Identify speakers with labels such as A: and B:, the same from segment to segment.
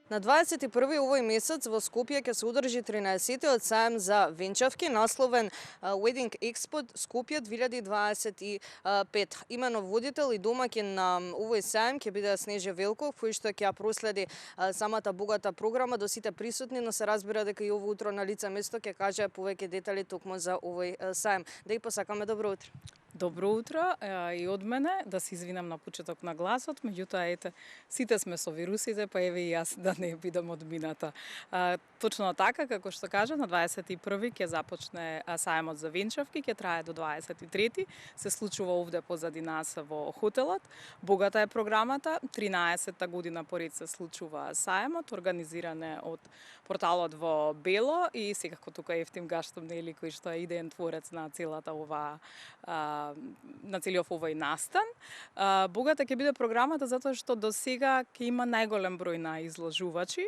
A: На 21 овој месец во Скопје ќе се одржи 13-тиот сајм за венчавки, насловен Wedding Expo Скопје 2025. Имено водител и домаќин на овој сајм ќе биде Снеже Велков, кој што ќе ја проследи самата богата програма до сите присутни, но се разбира дека и ово утро на лице место ќе каже повеќе детали токму за овој сајм. Да и посакаме добро утро.
B: Добро утро и од мене, да се извинам на почеток на гласот, меѓутоа ете, сите сме со вирусите, па еве и јас да не бидам одмината. Точно така, како што кажа, на 21 ќе започне сајмот за венчавки, ќе трае до 23, се случува овде позади нас во хотелот. Богата е програмата, 13-та година поред се случува сајмот, организиран е од порталот во Бело и секако тука Ефтим Гаштов, нели, кој што е идеен творец на целата ова на целиот овој настан. Богата ќе биде програмата затоа што до сега ќе има најголем број на изложувачи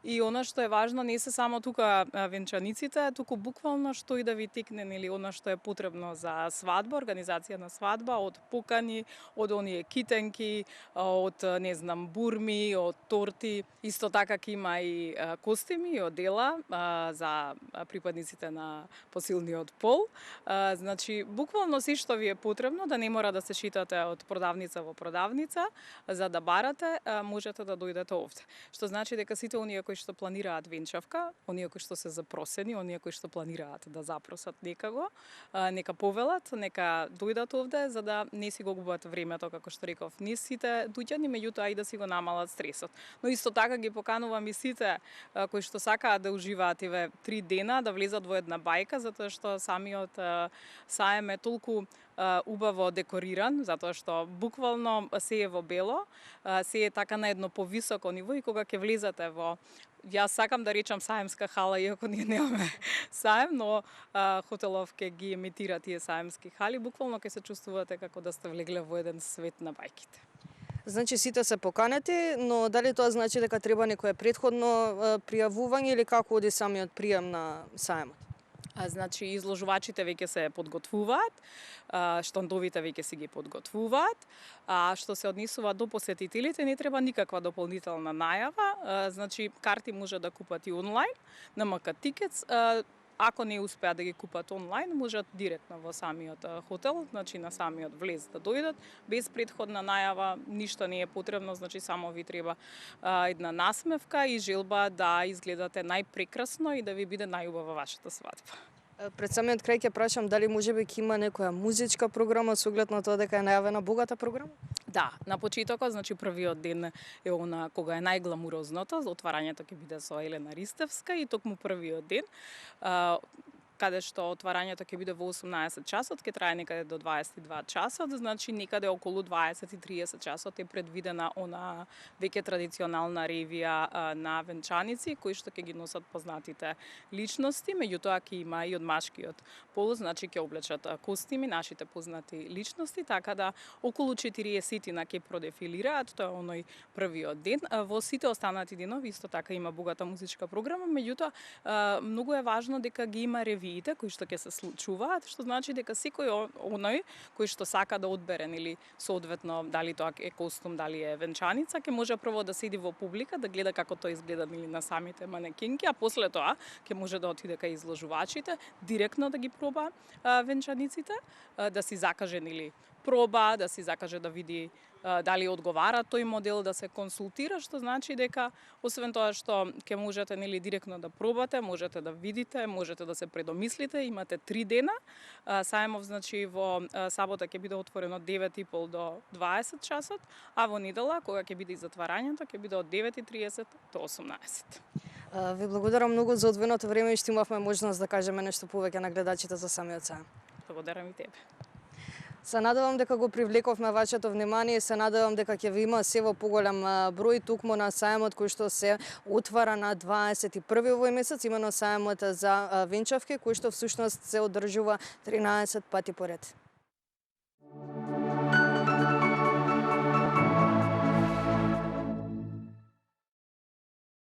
B: и она што е важно не се само тука венчаниците, туку буквално што и да ви текне, нели, она што е потребно за свадба, организација на свадба, од покани, од оние китенки, од не знам бурми, од торти. Исто така ќе има и костими и одела за припадниците на посилниот пол. Значи буквално се што ви е потребно, да не мора да се шитате од продавница во продавница, за да барате, можете да дојдете овде. Што значи дека сите оние кои што планираат венчавка, оние кои што се запросени, оние кои што планираат да запросат некако, нека повелат, нека дојдат овде, за да не си го губат времето, како што реков, не сите дојѓани, меѓутоа и да си го намалат стресот. Но исто така ги поканувам и сите кои што сакаат да уживаат еве 3 дена, да влезат во една бајка, затоа што самиот саем е толку убаво декориран, затоа што буквално се е во бело, се е така на едно повисоко ниво и кога ќе влезете во, јас сакам да речам саемска хала, иако ние немаме саем, но хотелов ќе ги емитира тие саемски хали, буквално ќе се чувствувате како да сте влегле во еден свет на бајките.
A: Значи сите се поканети, но дали тоа значи дека треба некое претходно пријавување или како оди самиот пријам на саемот?
B: Значи, изложувачите веќе се подготвуваат, штандовите веќе си ги подготвуваат, а што се однесува до посетителите, не треба никаква дополнителна најава, значи, карти може да купат и онлайн, на МК Тикетс, ако не успеат да ги купат онлайн, можат директно во самиот хотел, значи на самиот влез да дојдат, без претходна најава, ништо не е потребно, значи само ви треба една насмевка и желба да изгледате најпрекрасно и да ви биде најубава вашата свадба.
A: Пред самиот крај ќе прашам дали можеби ќе има некоја музичка програма со оглед на тоа дека е најавена богата програма?
B: Да, на почетокот, значи првиот ден е она кога е најгламурозното, отварањето ќе биде со Елена Ристевска и токму првиот ден, каде што отварањето ќе биде во 18 часот, ќе трае некаде до 22 часот, значи некаде околу 20-30 часот е предвидена она веќе традиционална ревија на венчаници, кои што ќе ги носат познатите личности, меѓутоа ќе има и од машкиот пол, значи ќе облечат костими нашите познати личности, така да околу 40 ќе продефилираат, тоа е оној првиот ден. Во сите останати денови исто така има богата музичка програма, меѓутоа многу е важно дека ги има ревиите кои што ќе се случуваат, што значи дека секој оној кој што сака да одбере или соодветно дали тоа е костум, дали е венчаница, ќе може прво да седи во публика, да гледа како тоа изгледа или на самите манекинки, а после тоа ќе може да отиде кај изложувачите, директно да ги проба венчаниците, да си закаже или проба, да си закаже да види дали одговара тој модел, да се консултира, што значи дека освен тоа што ќе можете нели директно да пробате, можете да видите, можете да се предомислите, имате 3 дена. Саемов значи во сабота ќе биде отворено од 9:30 до 20 часот, а во недела кога ќе биде и затварањето ќе биде од 9:30 до 18.
A: Ви благодарам многу за одвоеното време и што имавме можност да кажеме нешто повеќе на гледачите за самиот саем.
B: Благодарам и тебе.
A: Се надевам дека го привлековме вашето внимание и се надевам дека ќе ви има се во поголем број токму на саемот кој што се отвара на 21 овој месец, имено саемот за венчавки кој што всушност се одржува 13 пати поред.